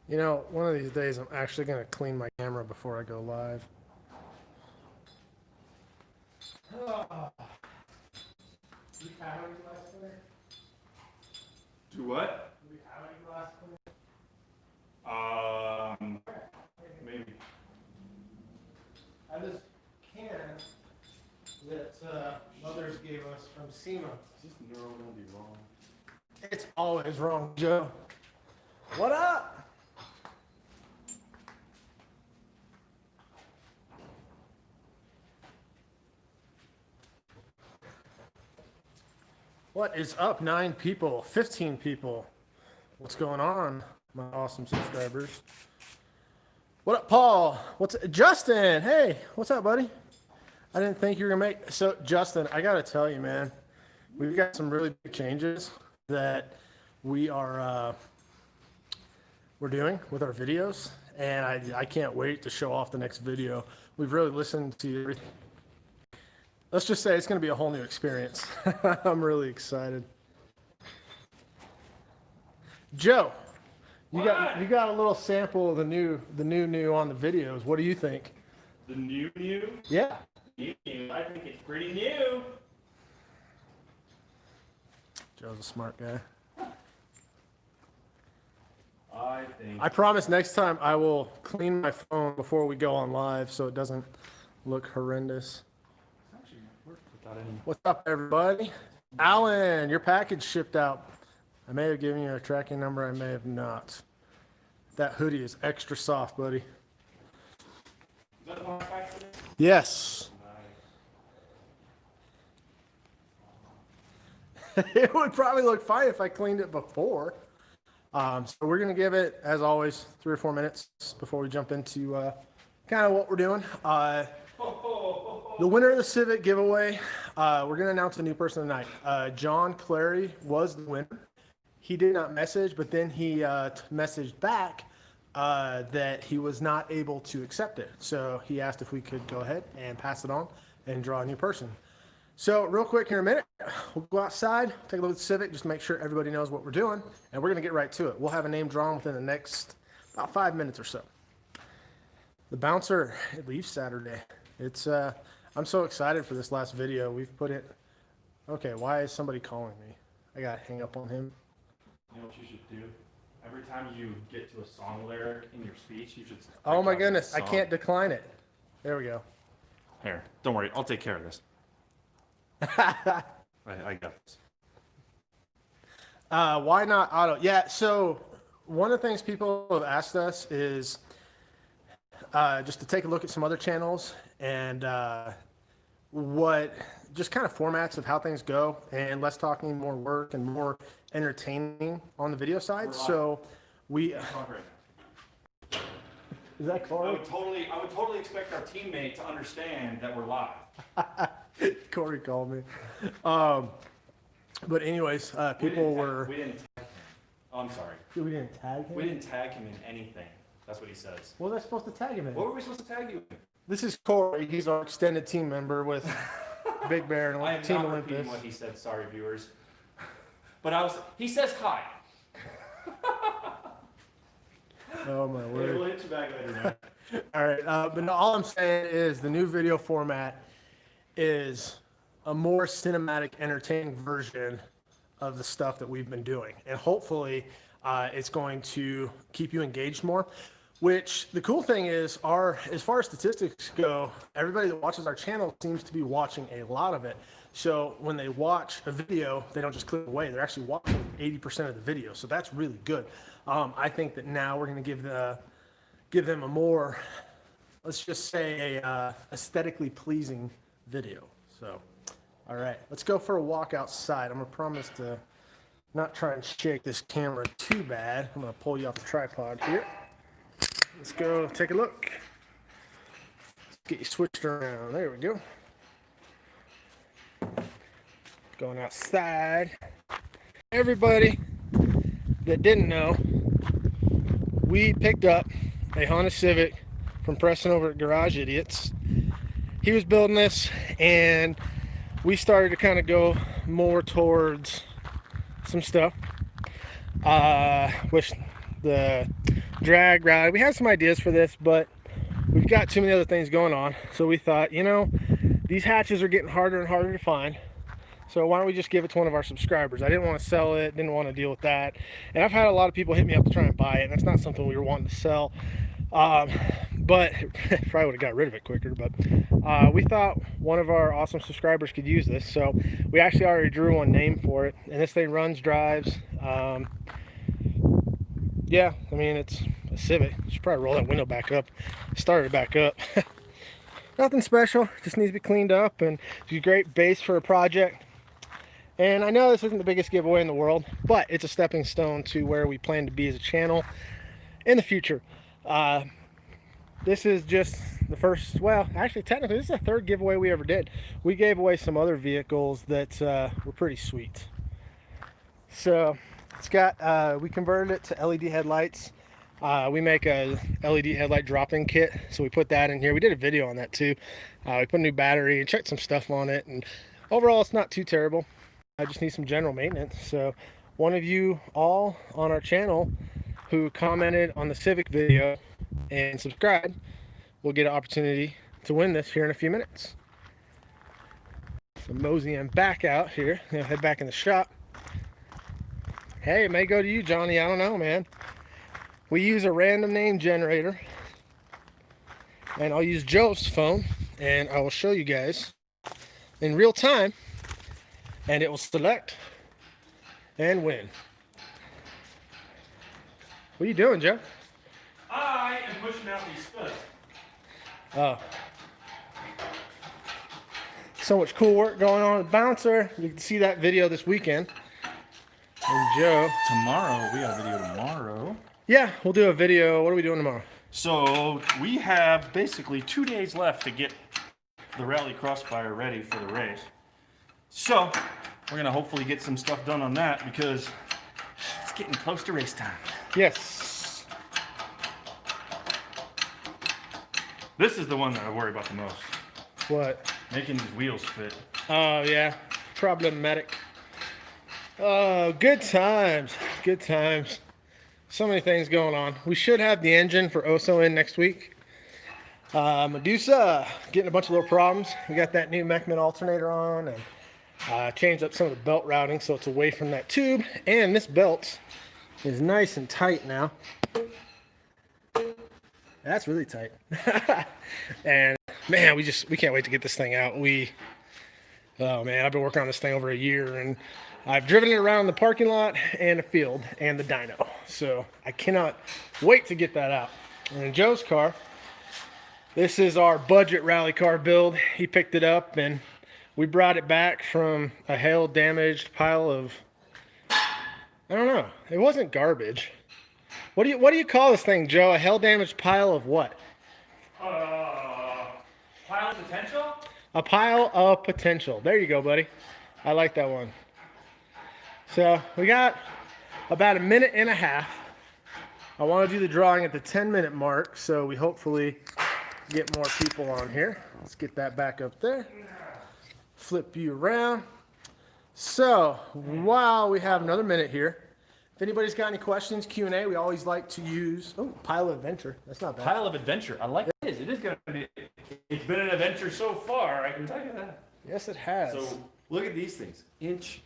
You know, one of these days I'm actually going to clean my camera before I go live. Do we have any glass cleaner? Do what? Do we have any glass cleaner? Maybe. I have this can that mothers gave us from SEMA. Is this neural gonna be wrong? It's always wrong, Joe. What up? What is up? 9 people, 15 people. What's going on, my awesome subscribers? What up, Paul? What's Justin? Hey, what's up, buddy? I didn't think you were gonna make. So, Justin, I gotta tell you, man, we've got some really big changes that we're doing with our videos, and I can't wait to show off the next video. We've really listened to everything. Let's just say it's going to be a whole new experience. I'm really excited. Joe, you got a little sample of the new on the videos. What do you think? The new? Yeah. New. I think it's pretty new. Joe's a smart guy. I promise next time I will clean my phone before we go on live so it doesn't look horrendous. What's up, everybody? Alan, your package shipped out. I may have given you a tracking number. I may have not. That hoodie is extra soft, buddy. Is that the one I packed today? Yes. Nice. It would probably look fine if I cleaned it before. So we're going to give it, as always, 3 or 4 minutes before we jump into kind of what we're doing. The winner of the Civic giveaway, we're going to announce a new person tonight. John Clary was the winner. He did not message, but then he messaged back that he was not able to accept it. So he asked if we could go ahead and pass it on and draw a new person. So real quick here in a minute, we'll go outside, take a look at the Civic, just to make sure everybody knows what we're doing, and we're going to get right to it. We'll have a name drawn within the next about 5 minutes or so. The bouncer, it leaves Saturday. It's I'm so excited for this last video. We've put it. Okay, why is somebody calling me? I gotta hang up on him. You know what you should do? Every time you get to a song lyric in your speech, you should. Oh my goodness, I can't decline it. There we go. Here, don't worry, I'll take care of this. I got this. Why not auto? Yeah, so one of the things people have asked us is just to take a look at some other channels and what just kind of formats of how things go, and less talking, more work, and more entertaining on the video side. So we is that Corey? I would totally expect our teammate to understand that we're live. Corey called me. But anyways, people were. We didn't tag him. Oh, I'm sorry. We didn't tag him. We didn't tag him in anything. That's what he says. What was I supposed to tag him in? What were we supposed to tag you in? This is Corey. He's our extended team member with Big Bear I am and Team not Olympus. repeating what he said. Sorry, viewers. But he says hi. Oh my word. We'll hit you back later, man. All right, but no, all I'm saying is the new video format is a more cinematic, entertaining version of the stuff that we've been doing, and hopefully it's going to keep you engaged more. Which the cool thing is, as far as statistics go, everybody that watches our channel seems to be watching a lot of it. So when they watch a video, they don't just click away; they're actually watching 80% of the video. So that's really good. I think that now we're going to give them a more, let's just say, a aesthetically pleasing video. So, all right, let's go for a walk outside. I'm gonna promise to not try and shake this camera too bad. I'm gonna pull you off the tripod here. Let's go take a look. Let's get you switched around. There we go. Going outside. Everybody that didn't know, we picked up a Honda Civic from Preston over at Garage Idiots. He was building this, and we started to kind of go more towards some stuff, which the drag ride. We had some ideas for this, but we've got too many other things going on. So we thought, you know, these hatches are getting harder and harder to find. So why don't we just give it to one of our subscribers? I didn't want to sell it, didn't want to deal with that. And I've had a lot of people hit me up to try and buy it, and that's not something we were wanting to sell. But probably would have got rid of it quicker. But we thought one of our awesome subscribers could use this. So we actually already drew one name for it. And this thing runs, drives. Yeah, I mean, it's a Civic. You should probably roll that window back up. Start it back up. Nothing special, just needs to be cleaned up, and it's a great base for a project. And I know this isn't the biggest giveaway in the world, but it's a stepping stone to where we plan to be as a channel in the future. This is just the first, well, actually technically this is the third giveaway we ever did. We gave away some other vehicles that were pretty sweet. So it's got, we converted it to LED headlights. We make a LED headlight drop-in kit, so we put that in here. We did a video on that too. We put a new battery and checked some stuff on it, and overall it's not too terrible. I just need some general maintenance. So one of you all on our channel who commented on the Civic video and subscribed will get an opportunity to win this here in a few minutes. So moseying back out here, head back in the shop. Hey, it may go to you, Johnny. I don't know, man. We use a random name generator, and I'll use Joe's phone, and I will show you guys in real time, and it will select and win. What are you doing, Joe? I am pushing out these studs. Oh. So much cool work going on with the bouncer. You can see that video this weekend. And Joe. Tomorrow, we have a video tomorrow. Yeah, we'll do a video. What are we doing tomorrow? So we have basically 2 days left to get the Rally Crossfire ready for the race. So we're gonna hopefully get some stuff done on that because it's getting close to race time. Yes. This is the one that I worry about the most. What? Making these wheels fit. Oh, yeah. Problematic. Oh, good times. Good times. So many things going on. We should have the engine for Oso in next week. Medusa, getting a bunch of little problems. We got that new Mechman alternator on, and changed up some of the belt routing so it's away from that tube. And this belt is nice and tight now. That's really tight. And man, we can't wait to get this thing out. Oh man, I've been working on this thing over a year, and I've driven it around the parking lot and the field and the dyno. So I cannot wait to get that out. And in Joe's car, this is our budget rally car build. He picked it up, and we brought it back from a hail damaged pile of, I don't know, it wasn't garbage. What do you call this thing, Joe? A hail damaged pile of what? Pile of potential? A pile of potential. There you go, buddy. I like that one. So we got about a minute and a half. I want to do the drawing at the 10-minute mark, so we hopefully get more people on here. Let's get that back up there. Flip you around. So while we have another minute here, if anybody's got any questions, Q&A, we always like to use, pile of adventure. That's not bad. Pile of adventure. I like it. It is going to be. It's been an adventure so far, I can tell you that. Yes, it has. So look at these things. 1.5 inches.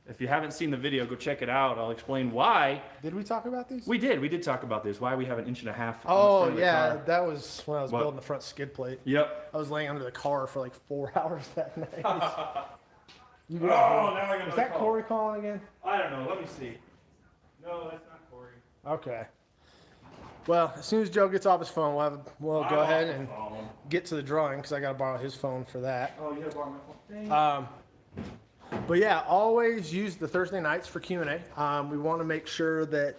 If you haven't seen the video, go check it out. I'll explain why. Did we talk about these? We did talk about this. Why we have 1.5 inches on the Oh, front of the yeah. car. That was when I was What? building the front skid plate. Yep. I was laying under the car for like 4 hours that night. You Oh, now I got Is another that call. Corey calling again? I don't know. Let me see. No, that's not Corey. Okay. Well, as soon as Joe gets off his phone, we'll go ahead and get to the drawing because I got to borrow his phone for that. Oh, you gotta borrow my phone. But yeah, always use the Thursday nights for Q&A. We want to make sure that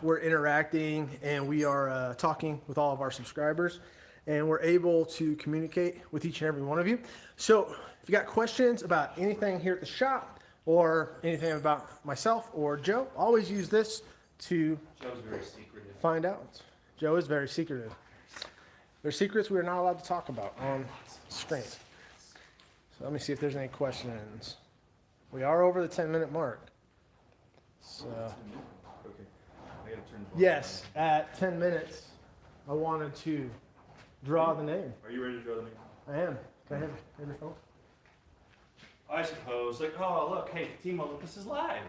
we're interacting and we are talking with all of our subscribers, and we're able to communicate with each and every one of you. So if you got questions about anything here at the shop or anything about myself or Joe, always use this to Joe's very secretive. find out. Joe is very secretive. There's secrets we are not allowed to talk about on screen. So let me see if there's any questions. We are over the 10-minute mark. So I gotta turn. Yes, at 10 minutes, I wanted to draw the name. Are you ready to draw the name? I am. Can I have your phone? I suppose. Like, oh look, hey, Team Olympus is live.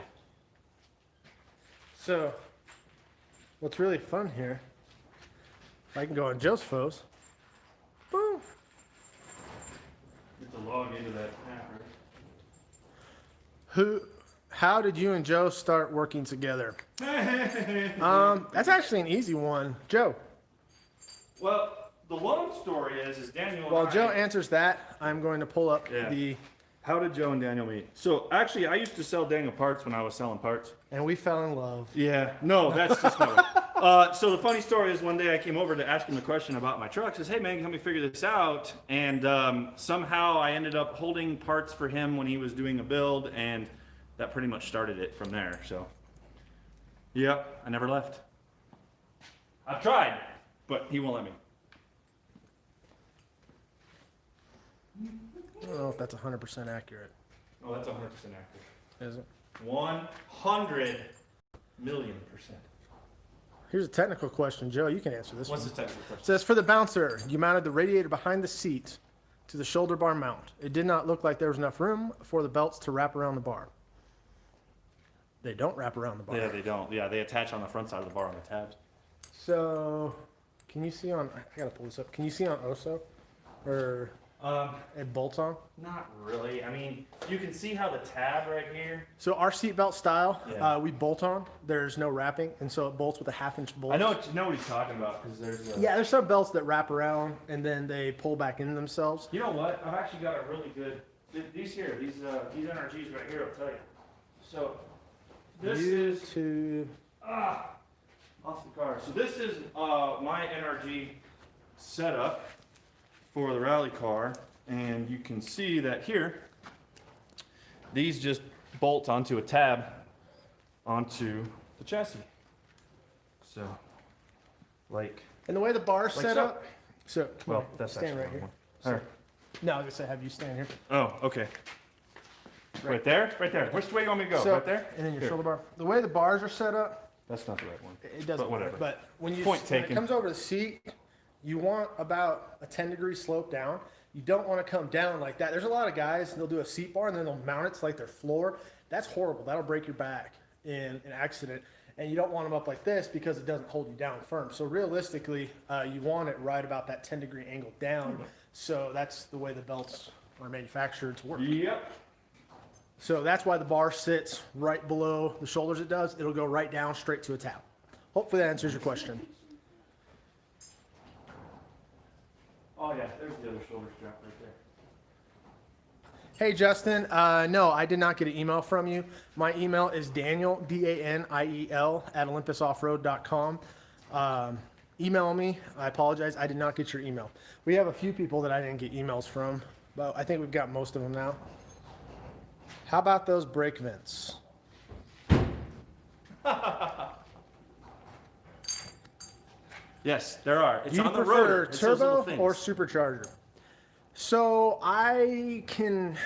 So, what's really fun here, if I can go on Joe's photos, boom. You have to log into that app, How did you and Joe start working together? right? That's actually an easy one. Joe. Well, the long story is Daniel. While and I, Joe answers that, I'm going to pull up Yeah. the, How did Joe and Daniel meet? So actually, I used to sell Daniel parts when I was selling parts. and we fell in love. Yeah, no, that's just not it. So the funny story is one day I came over to ask him a question about my truck. Says, hey man, can you help me figure this out? And somehow I ended up holding parts for him when he was doing a build, and that pretty much started it from there. So, yep, I never left. I've tried, but he won't let me. I don't know if that's 100% accurate. Oh, that's 100% accurate. Is it? 100 million %. Here's a technical question. Joe, you can answer this What's one. the technical question? It says, for the bouncer, you mounted the radiator behind the seat to the shoulder bar mount. It did not look like there was enough room for the belts to wrap around the bar. They don't wrap around the bar. Yeah, they don't. Yeah, they attach on the front side of the bar on the tabs. So, can you see on, I gotta pull this up. Can you see on OSO? Or it bolts on? Not really. I mean, you can see how the tab right here. So our seatbelt style, Yeah. we bolt on. There's no wrapping, and so it bolts with a 1/2-inch bolt. I know what he's talking about because there's. Yeah, there's some belts that wrap around and then they pull back in themselves. You know what? I've actually got a really good. These NRGs right here. I'll tell you. So this is YouTube. off the car. So this is my NRG setup for the rally car, and you can see that here. These just bolt onto a tab onto the chassis. So, like. And the way the bar's Like set so. up. So, come Well, on, that's stand actually right here. one. So- All right. No, I was gonna say have you stand here. Oh, okay. Right there? Right there. Which way you want me to go? So, Right there? and then your Here. shoulder bar. The way the bars are set up, That's not the right one. it doesn't But whatever. matter. But when you Point when it taken. comes over the seat, you want about a 10-degree slope down. You don't want to come down like that. There's a lot of guys, they'll do a seat bar and then they'll mount it to like their floor. That's horrible. That'll break your back in an accident. And you don't want them up like this because it doesn't hold you down firm. So realistically, you want it right about that 10-degree angle down. So that's the way the belts are manufactured to work. Yep. So that's why the bar sits right below the shoulders. It does. It'll go right down straight to a tab. Hopefully that answers your question. Oh yeah, there's the other shoulder strap right there. Hey Justin, no, I did not get an email from you. My email is Daniel, DANIEL @olympusoffroad.com. Email me. I apologize. I did not get your email. We have a few people that I didn't get emails from, but I think we've got most of them now. How about those brake vents? Yes, there are. It's Do you on the prefer rotor. It's those little turbo things. or supercharger? So I can,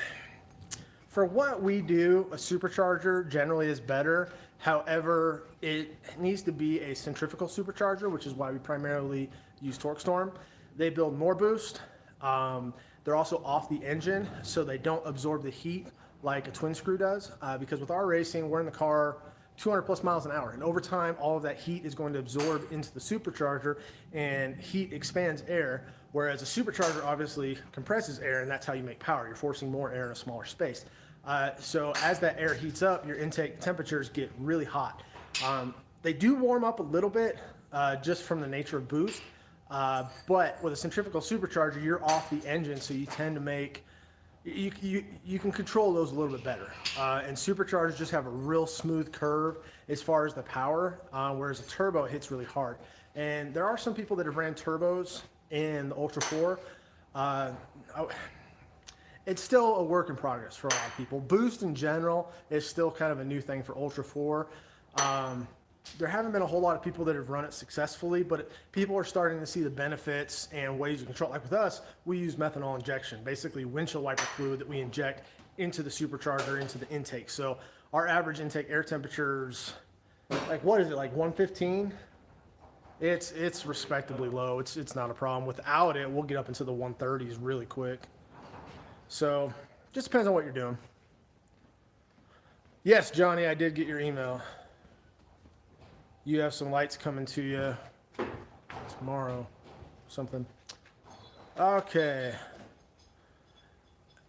for what we do, a supercharger generally is better. However, it needs to be a centrifugal supercharger, which is why we primarily use TorqueStorm. They build more boost. They're also off the engine, so they don't absorb the heat like a twin screw does. Because with our racing, we're in the car 200 plus miles an hour, and over time, all of that heat is going to absorb into the supercharger, and heat expands air. Whereas a supercharger obviously compresses air, and that's how you make power. You're forcing more air in a smaller space. So as that air heats up, your intake temperatures get really hot. They do warm up a little bit just from the nature of boost, but with a centrifugal supercharger, you're off the engine, so you tend to make, you can control those a little bit better. And superchargers just have a real smooth curve as far as the power, whereas a turbo hits really hard. And there are some people that have ran turbos in the Ultra 4. It's still a work in progress for a lot of people. Boost in general is still kind of a new thing for Ultra 4. There haven't been a whole lot of people that have run it successfully, but people are starting to see the benefits and ways to control it. Like with us, we use methanol injection, basically windshield wiper fluid that we inject into the supercharger, into the intake. So our average intake air temperatures like what is it, like 115? It's respectably low. It's not a problem. Without it, we'll get up into the 130s really quick. So just depends on what you're doing. Yes, Johnny, I did get your email. You have some lights coming to you tomorrow, something. Okay.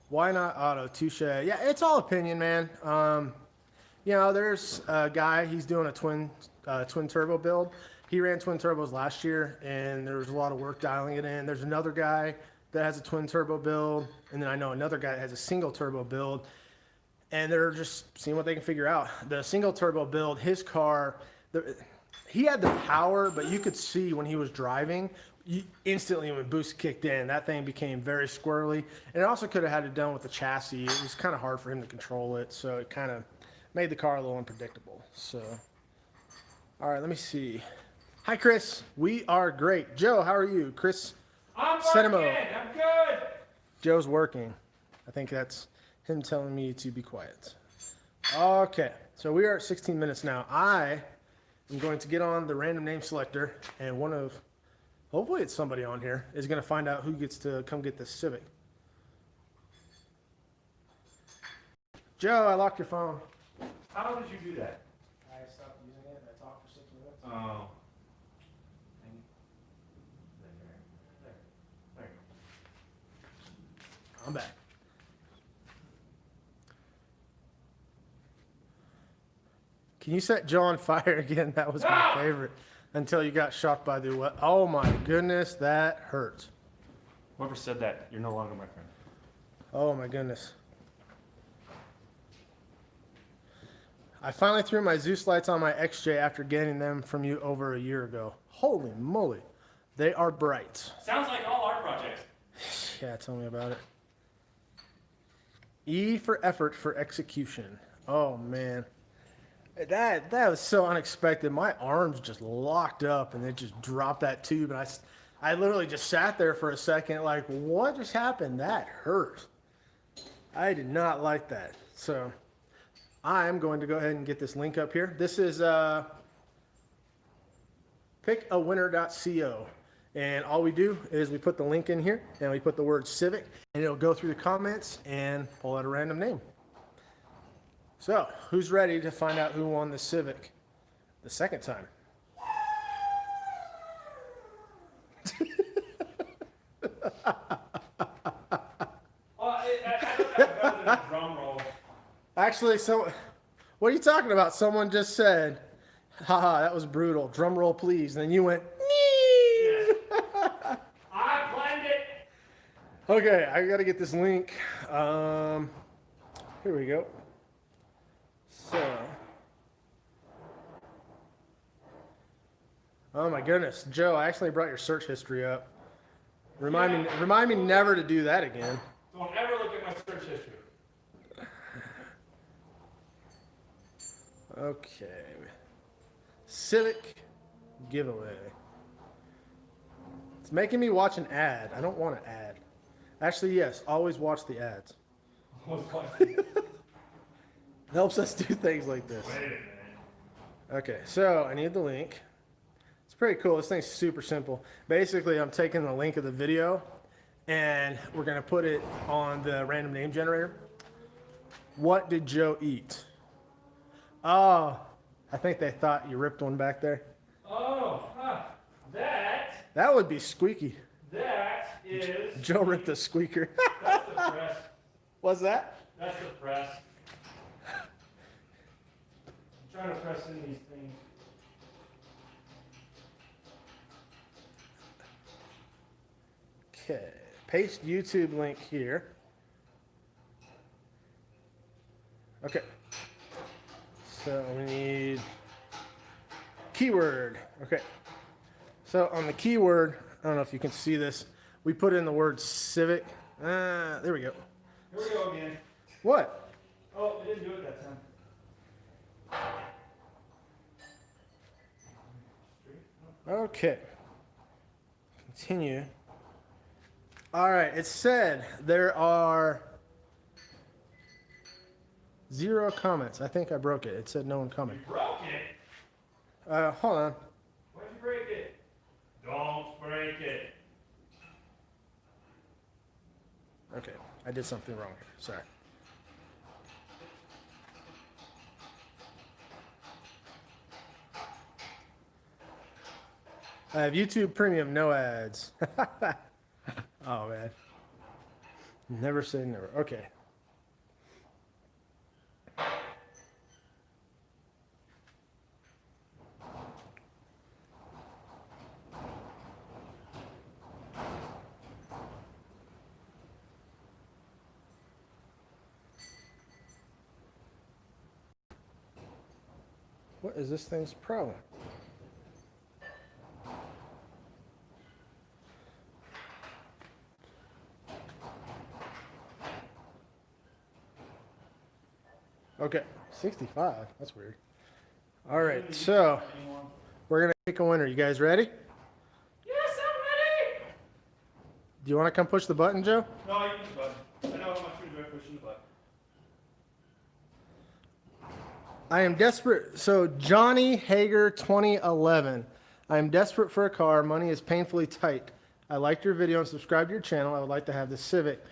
Why not auto? Touche. Yeah, it's all opinion, man. You know, there's a guy, he's doing a twin turbo build. He ran twin turbos last year, and there was a lot of work dialing it in. There's another guy that has a twin turbo build, and then I know another guy that has a single turbo build, and they're just seeing what they can figure out. The single turbo build, his car, he had the power, but you could see when he was driving, instantly when boost kicked in, that thing became very squirrely. And it also could have had it done with the chassis. It was kind of hard for him to control it, so it kind of made the car a little unpredictable. So, all right, let me see. Hi, Chris. We are great. Joe, how are you? Chris, I'm Cinema. working. I'm good. Joe's working. I think that's him telling me to be quiet. Okay, so we are at 16 minutes now. I am going to get on the random name selector, and hopefully it's somebody on here, is going to find out who gets to come get this Civic. Joe, I locked your phone. How did you do that? I stopped using it and I talked for 6 minutes. Oh. I'm back. Can you set Joe on fire again? That was my favorite. Until you got shocked by the what? Oh my goodness, that hurt. Whoever said that, you're no longer my friend. Oh my goodness. I finally threw my Zeus lights on my XJ after getting them from you over a year ago. Holy moly. They are bright. Sounds like all our projects. Yeah, tell me about it. E for effort for execution. Oh man. That was so unexpected. My arms just locked up and it just dropped that tube, and I literally just sat there for a second like, what just happened? That hurt. I did not like that. So I'm going to go ahead and get this link up here. This is pickawinner.co. And all we do is we put the link in here and we put the word Civic, and it'll go through the comments and pull out a random name. So, who's ready to find out who won the Civic the second time? A drum roll. Actually, what are you talking about? Someone just said, haha, that was brutal. Drum roll, please. And then you went, nee. I planned it. Okay, I got to get this link. Here we go. So, oh my goodness, Joe, I actually brought your search history up. Remind me never to do that again. Don't ever look at my search history. Okay. Civic giveaway. It's making me watch an ad. I don't want an ad. Actually, yes, always watch the ads. Helps us do things like this. Wait a minute. Okay, so I need the link. It's pretty cool. This thing's super simple. Basically, I'm taking the link of the video and we're going to put it on the random name generator. What did Joe eat? Oh, I think they thought you ripped one back there. Oh, That would be squeaky. that is. Joe ripped a squeaker. That's the press. What's that? That's the press. I'm trying to press in these things. Okay, paste YouTube link here. Okay, so we need keyword. Okay, so on the keyword, I don't know if you can see this, we put in the word Civic. There we go. Here we go again. What? Oh, it didn't do it that time. Okay, continue. All right, it said there are 0 comments. I think I broke it. It said no one commented. Broke it. Hold on. Why'd you break it? Don't break it. Okay, I did something wrong here. Sorry. I have YouTube Premium, no ads. Oh, man. Never say never. Okay. What is this thing's problem? Okay, 65. That's weird. All right, so we're gonna pick a winner. You guys ready? Yes, I'm ready. Do you want to come push the button, Joe? No, you can push the button. I know how much you enjoy pushing the button. I am desperate. So Johnny Hager 2011. I am desperate for a car. Money is painfully tight. I liked your video and subscribe to your channel. I would like to have the Civic.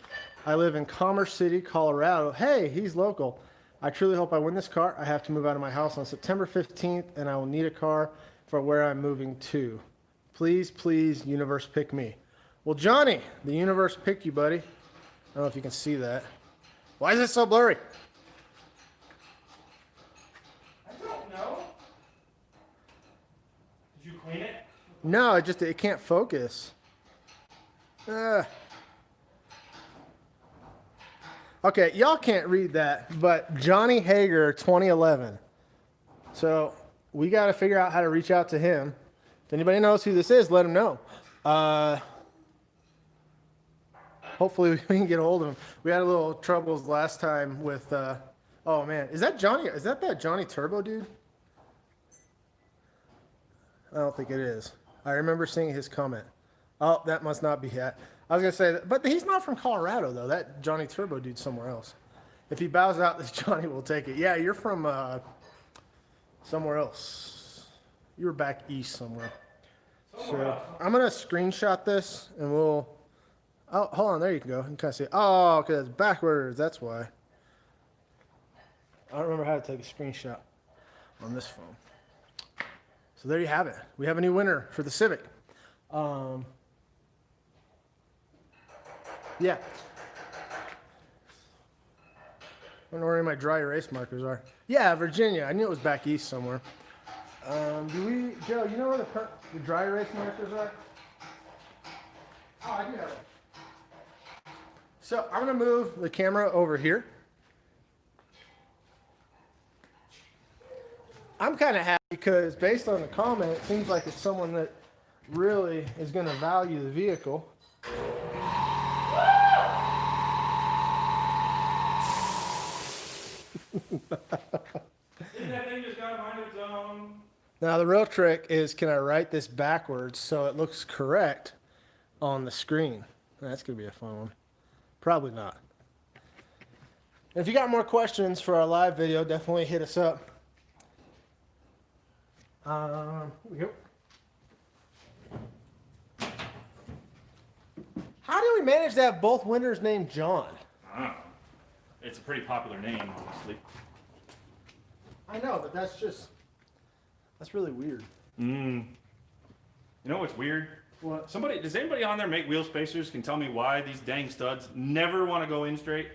I live in Commerce City, Colorado. Hey, he's local. I truly hope I win this car. I have to move out of my house on September 15th, and I will need a car for where I'm moving to. Please, please, universe, pick me. Well, Johnny, the universe picked you, buddy. I don't know if you can see that. Why is it so blurry? I don't know. Did you clean it? No, it can't focus. Okay, y'all can't read that, but Johnny Hager 2011. So we got to figure out how to reach out to him. If anybody knows who this is, let him know. Hopefully we can get a hold of him. We had a little troubles last time with, oh man, is that Johnny Turbo dude? I don't think it is. I remember seeing his comment. Oh, that must not be it. I was going to say that, but he's not from Colorado, though. That Johnny Turbo dude's somewhere else. If he bows out, this Johnny will take it. Yeah, you're from somewhere else. You were back east somewhere. So I'm going to screenshot this, and we'll... Oh, hold on. There you can go. You can kind of see... Oh, okay, it's backwards. That's why. I don't remember how to take a screenshot on this phone. So there you have it. We have a new winner for the Civic. Yeah. I don't know where my dry erase markers are. Yeah, Virginia. I knew it was back east somewhere. Joe, you know where the dry erase markers are? Oh, I do have it. So I'm going to move the camera over here. I'm kind of happy because based on the comment, it seems like it's someone that really is going to value the vehicle. Isn't that thing just got a mind of its own? Now the real trick is, can I write this backwards so it looks correct on the screen? That's going to be a fun one. Probably not. If you got more questions for our live video, definitely hit us up. Here we go. How do we manage to have both winners named John? I don't know. It's a pretty popular name, honestly. I know, but that's really weird. You know what's weird? What? Does anybody on there make wheel spacers? Can tell me why these dang studs never want to go in straight?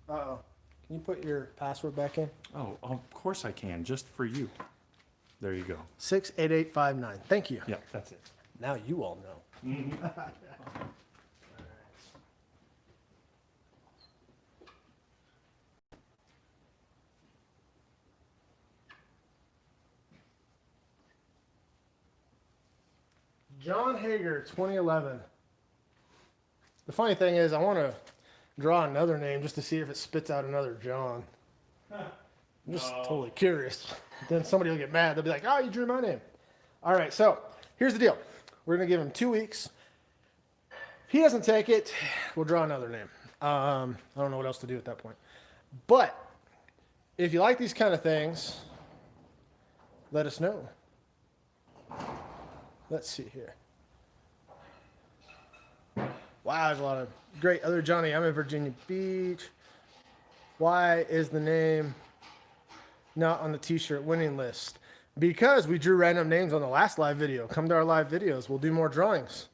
Uh-oh. Can you put your password back in? Oh, of course I can, just for you. There you go. 68859. Thank you. Yeah, that's it. Now you all know. John Hager, 2011. The funny thing is, I want to draw another name just to see if it spits out another John. I'm just totally curious. Then somebody will get mad. They'll be like, oh, you drew my name. All right, so here's the deal. We're going to give him 2 weeks. If he doesn't take it, we'll draw another name. I don't know what else to do at that point. But if you like these kind of things, let us know. Let's see here. Wow, there's a lot of great other Johnny. I'm in Virginia Beach. Why is the name not on the t-shirt winning list? Because we drew random names on the last live video. Come to our live videos. We'll do more drawings.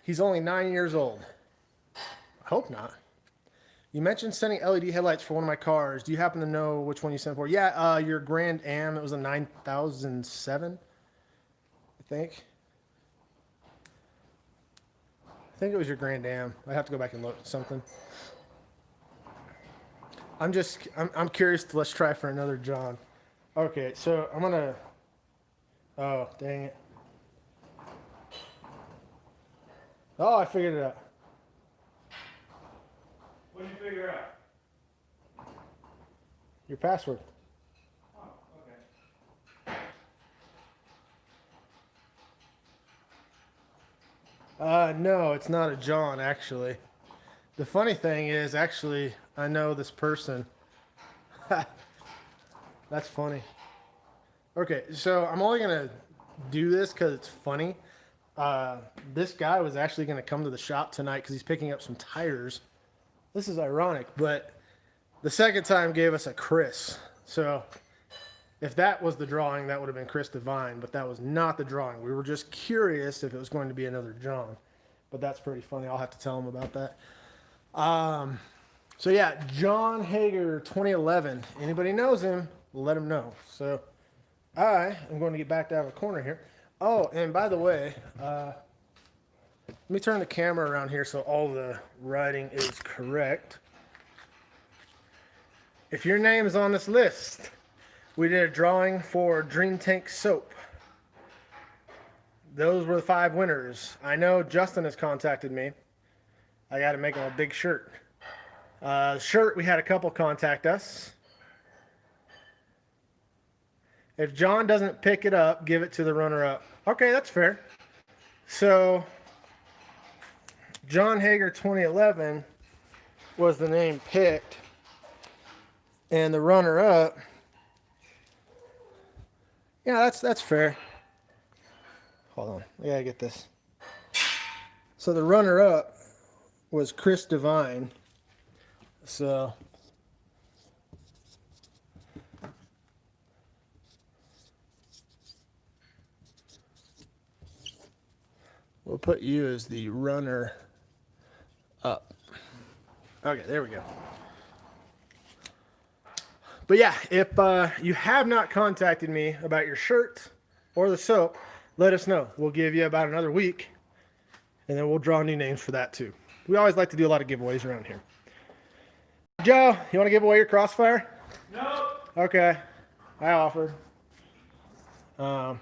He's only 9 years old. I hope not. You mentioned sending LED headlights for one of my cars. Do you happen to know which one you sent for? Yeah, your Grand Am. It was a 9007, I think. I think it was your Grand Am. I have to go back and look at something. I'm curious. Let's try for another John. Okay, so I'm gonna. Oh, dang it. Oh, I figured it out. What did you figure out? Your password. Oh, okay. No, it's not a John, actually. The funny thing is, actually, I know this person. That's funny. Okay, so I'm only going to do this because it's funny. This guy was actually going to come to the shop tonight because he's picking up some tires. This is ironic, but the second time gave us a Chris. So if that was the drawing, that would have been Chris Devine, but that was not the drawing. We were just curious if it was going to be another John, but that's pretty funny. I'll have to tell him about that. So yeah, John Hager, 2011. Anybody knows him, let him know. So I am going to get back out of the corner here. Oh, and by the way, let me turn the camera around here so all the writing is correct. If your name is on this list, we did a drawing for Dream Tank Soap. Those were the 5 winners. I know Justin has contacted me. I got to make him a big shirt. Shirt, we had a couple contact us. If John doesn't pick it up, give it to the runner-up. Okay, that's fair. So, John Hager 2011 was the name picked. And the runner-up, yeah, that's fair. Hold on, I gotta get this. So the runner-up was Chris Devine. So we'll put you as the runner-up. Okay, there we go. But yeah, if you have not contacted me about your shirt or the soap, let us know. We'll give you about another week, and then we'll draw new names for that too. We always like to do a lot of giveaways around here. Joe, you want to give away your Crossfire? No. Okay, I offered. So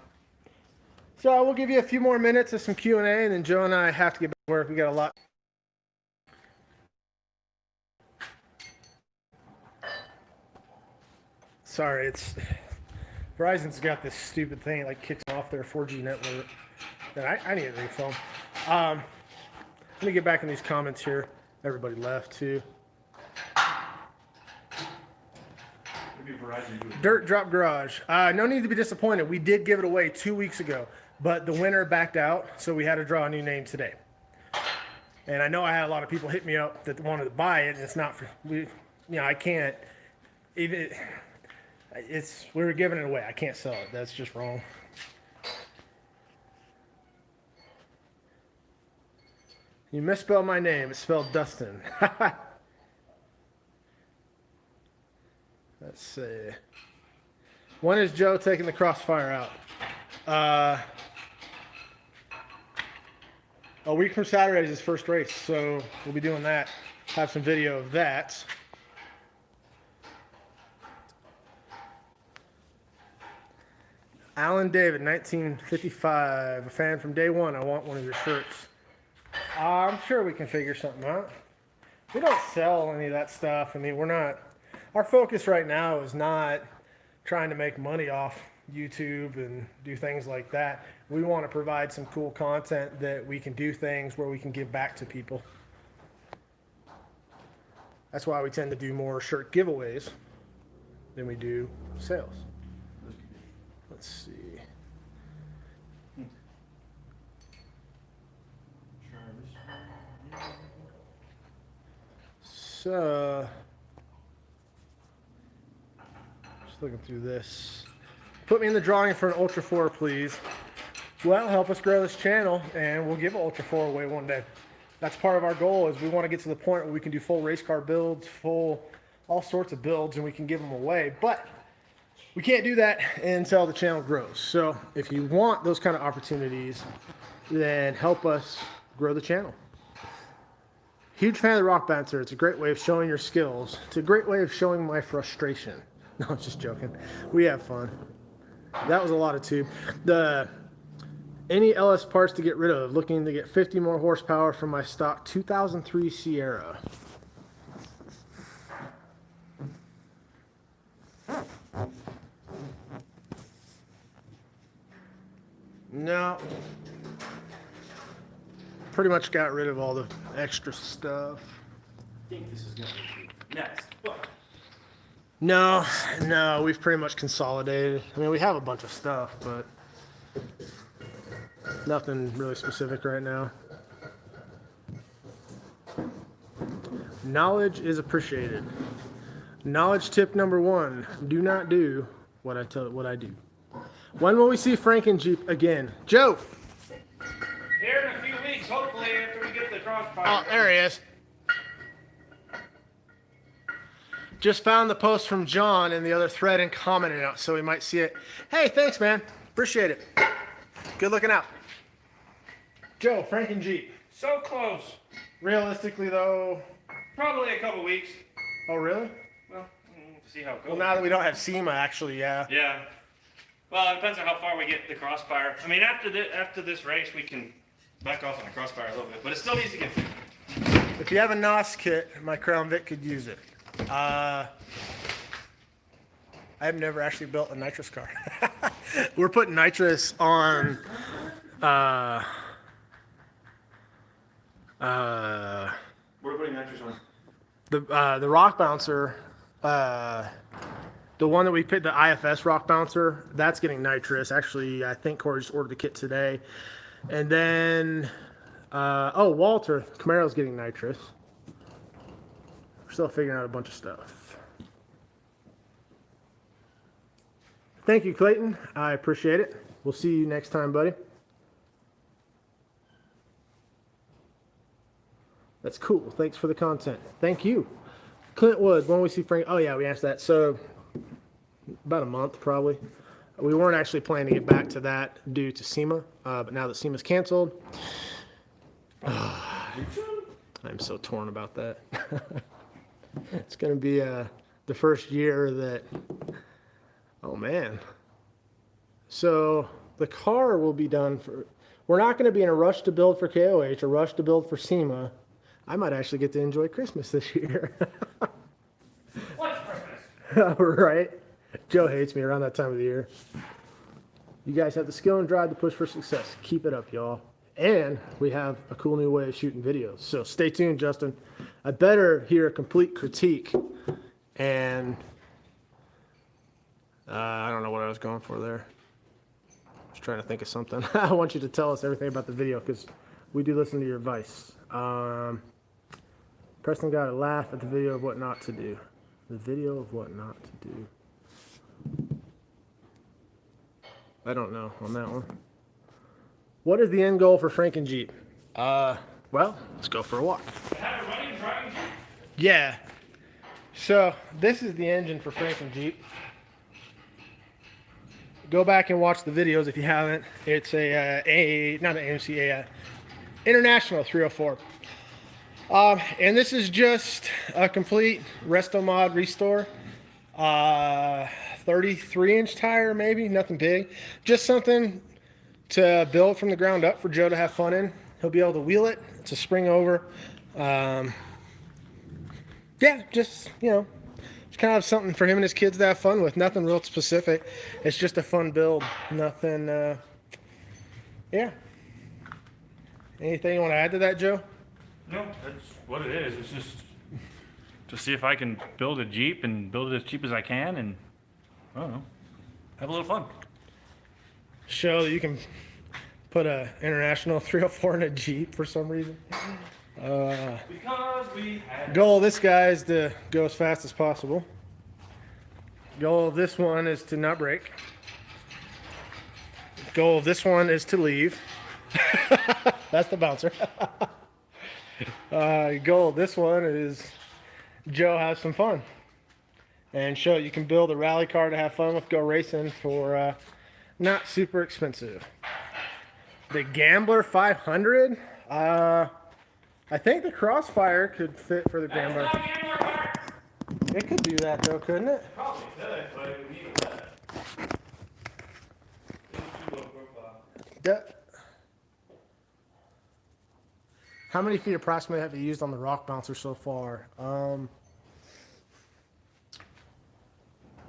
we'll give you a few more minutes of some Q&A, and then Joe and I have to get back to work. We got a lot. Sorry, it's Verizon's got this stupid thing that like kicks off their 4G network. That I need a new phone. Let me get back in these comments here. Everybody left too. Maybe Verizon do it. Dirt Drop Garage. No need to be disappointed. We did give it away 2 weeks ago, but the winner backed out, so we had to draw a new name today. And I know I had a lot of people hit me up that wanted to buy it, and it's not for I can't even. We were giving it away. I can't sell it. That's just wrong. You misspelled my name. It's spelled Dustin. Let's see. When is Joe taking the Crossfire out? A week from Saturday is his first race, so we'll be doing that. Have some video of that. Alan David, 1955, a fan from day one. I want one of your shirts. I'm sure we can figure something out. We don't sell any of that stuff. I mean, we're not. Our focus right now is not trying to make money off YouTube and do things like that. We want to provide some cool content that we can do things where we can give back to people. That's why we tend to do more shirt giveaways than we do sales. Let's see. So, just looking through this. Put me in the drawing for an Ultra 4, please. Well, help us grow this channel, and we'll give an Ultra 4 away one day. That's part of our goal, is we want to get to the point where we can do full race car builds, all sorts of builds, and we can give them away. But we can't do that until the channel grows. So if you want those kind of opportunities, then help us grow the channel. Huge fan of the rock bouncer. It's a great way of showing your skills. It's a great way of showing my frustration. No, I'm just joking. We have fun. That was a lot of tube. Any LS parts to get rid of. Looking to get 50 more horsepower from my stock 2003 Sierra. No. Pretty much got rid of all the extra stuff. I think this is going to be next. But No, we've pretty much consolidated. I mean, we have a bunch of stuff, but nothing really specific right now. Knowledge is appreciated. Knowledge tip number 1: do not do what I do. When will we see Frank and Jeep again? Joe! here in a few weeks, hopefully, after we get the crossfire. Oh, there he is. Just found the post from John in the other thread and commented on it, so we might see it. Hey, thanks, man. Appreciate it. Good looking out. Joe, Frank and Jeep. So close. Realistically, though. Probably a couple weeks. Oh, really? Well, see how it goes. Well, now that we don't have SEMA, actually, yeah. Yeah. Well, it depends on how far we get the crossfire. I mean, after this race, we can back off on the crossfire a little bit, but it still needs to get fixed. If you have a NOS kit, my Crown Vic could use it. I've never actually built a nitrous car. We're putting nitrous on. We're putting nitrous on. The rock bouncer, the one that we picked, the IFS rock bouncer, that's getting nitrous. Actually, I think Corey just ordered the kit today. And then, Walter, Camaro's getting nitrous. We're still figuring out a bunch of stuff. Thank you, Clayton. I appreciate it. We'll see you next time, buddy. That's cool. Thanks for the content. Thank you. Clint Wood, when we see Frank. Oh, yeah, we asked that. So, about a month, probably. We weren't actually planning to get back to that due to SEMA, but now that SEMA's canceled, I'm so torn about that. It's going to be the first year that, oh, man. So, the car will be done for, we're not going to be in a rush to build for KOH, a rush to build for SEMA. I might actually get to enjoy Christmas this year. What's Christmas? Right? Joe hates me around that time of the year. You guys have the skill and drive to push for success. Keep it up, y'all. And we have a cool new way of shooting videos. So stay tuned, Justin. I better hear a complete critique. And I don't know what I was going for there. I was trying to think of something. I want you to tell us everything about the video because we do listen to your advice. Preston got a laugh at the video of what not to do. The video of what not to do. I don't know on that one. What is the end goal for Frank and Jeep? Well, let's go for a walk. Have a running driving Jeep? Yeah. So this is the engine for Frank and Jeep. Go back and watch the videos if you haven't. It's not an AMC, International 304. And this is just a complete Resto Mod restore. 33-inch tire, maybe, nothing big. Just something to build from the ground up for Joe to have fun in. He'll be able to wheel it. It's a spring over. Yeah, just, it's kind of something for him and his kids to have fun with. Nothing real specific. It's just a fun build. Nothing, yeah. Anything you want to add to that, Joe? No, that's what it is. It's just to see if I can build a Jeep and build it as cheap as I can, and I don't know, have a little fun. Show that you can put a International 304 in a Jeep for some reason. Because we had Goal of this guy is to go as fast as possible. Goal of this one is to not break. Goal of this one is to leave. That's the bouncer. Goal of this one is Joe have some fun and show you can build a rally car to have fun with, go racing for not super expensive. The Gambler 500. I think the Crossfire could fit for the Gambler. It could do that though, couldn't it? Probably could, but it would need that. It's too low profile. How many feet approximately have you used on the rock bouncer so far?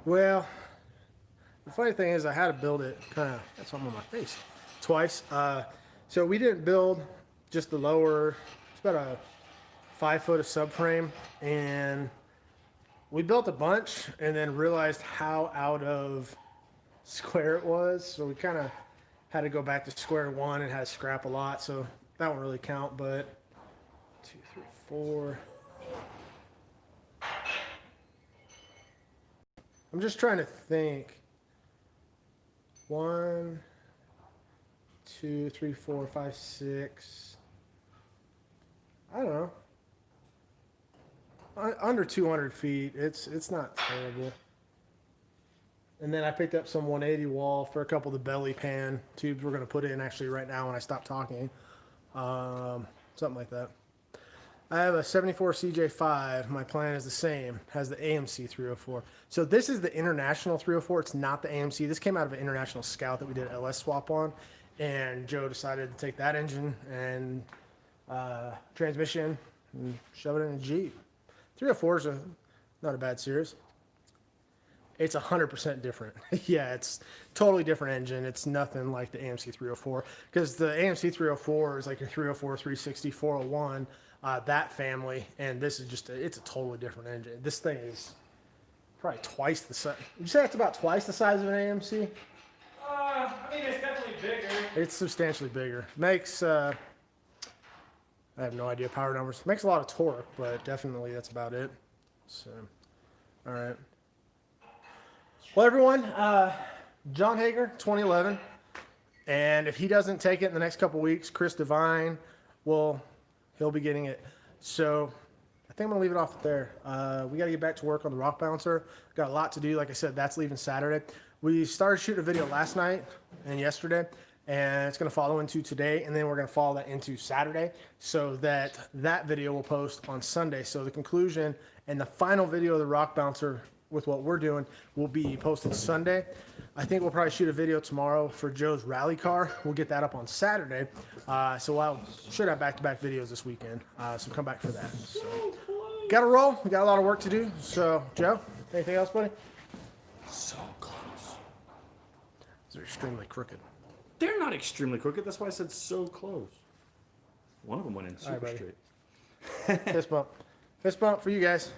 Well, the funny thing is I had to build it kind of, that's something on my face, twice. So we didn't build just the lower, it's about a 5 foot of subframe, and we built a bunch and then realized how out of square it was. So we kind of had to go back to square one and had to scrap a lot. So that won't really count, but 2, 3, 4. I'm just trying to think. 1, 2, 3, 4, 5, 6. I don't know. Under 200 feet. It's not terrible. And then I picked up some 180 wall for a couple of the belly pan tubes we're going to put in actually right now when I stop talking. Something like that. I have a 74 CJ5. My plan is the same. Has the AMC 304. So this is the International 304. It's not the AMC. This came out of an International Scout that we did LS swap on. And Joe decided to take that engine and transmission and shove it in a Jeep. 304 is not a bad series. It's 100% different. Yeah, it's totally different engine. It's nothing like the AMC 304 because the AMC 304 is like your 304, 360, 401, that family, and this is just it's a totally different engine. This thing is probably twice the size. Would you say it's about twice the size of an AMC? I mean, it's definitely bigger. It's substantially bigger. Makes I have no idea power numbers. Makes a lot of torque, but definitely that's about it. So, all right. Well, everyone, John Hager, 2011, and if he doesn't take it in the next couple weeks, Chris Devine he'll be getting it. So I think I'm gonna leave it off there. We got to get back to work on the rock bouncer. Got a lot to do. Like I said, that's leaving Saturday. We started shooting a video last night and yesterday, and it's gonna follow into today, and then we're gonna follow that into Saturday, so that video will post on Sunday. So the conclusion and the final video of the rock bouncer with what we're doing will be posted Sunday. I think we'll probably shoot a video tomorrow for Joe's rally car. We'll get that up on Saturday. So I should have back-to-back videos this weekend. So come back for that. So, got to roll. We got a lot of work to do. So Joe, anything else, buddy? So close. They're extremely crooked. They're not extremely crooked. That's why I said so close. One of them went in super buddy. straight. Fist bump. Fist bump for you guys.